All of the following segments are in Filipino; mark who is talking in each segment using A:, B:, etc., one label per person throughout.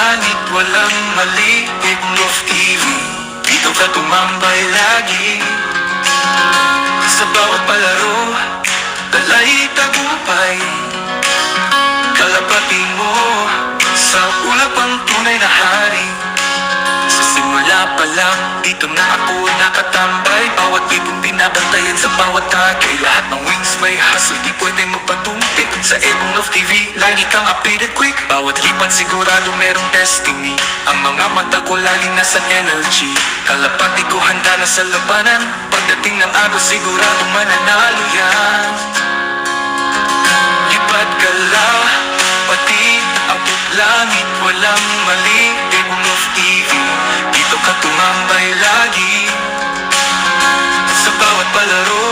A: langit, walang mali. Ebong Love TV, dito ka tumambay lagi. Sa bawat palaro, dalay tagumpay. Kalapati mo, sa ulap ang tunay na hari. Sa simula pa lang, dito na ako nakatambay. Bawat ibong binabantayan sa bawat tagay. Lahat ng wings may hustle, di pwede magpatumpik. Sa Ebong Love TV, lagi kang updated quick. Bawat lipan sigurado merong destiny. Ang mga mata ko laging nasa energy. Kalapati ko handa na sa labanan. Pagdating ng araw sigurado mananalo yan. Lipat galaw, pati abot langit, walang mali. Ebong Love TV, dito ka tumambay lagi. Sa bawat palaro,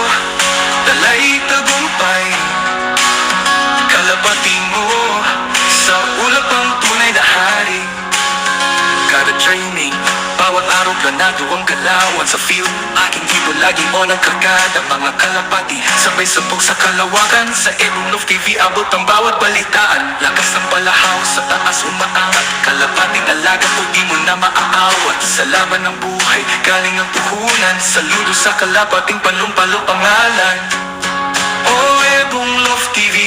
A: dalay tagumpay. Kalapati mo, sa ulap ang tunay na hari. Kada training, bawat araw planado ang galawan. Sa field, aking tipo laging on ang kargada. Mga kalapati, sabay sabog sa kalawakan. Sa Ebong Love TV, abot ang bawat balitaan. Lakas ng palahaw, sa taas umaangat. Kalapating alaga po, di mo na maaawat. Sa laban ng buhay, galing ang puhunan. Saludo sa kalapating palumpalo pangalan. Oh, Ebong Love TV,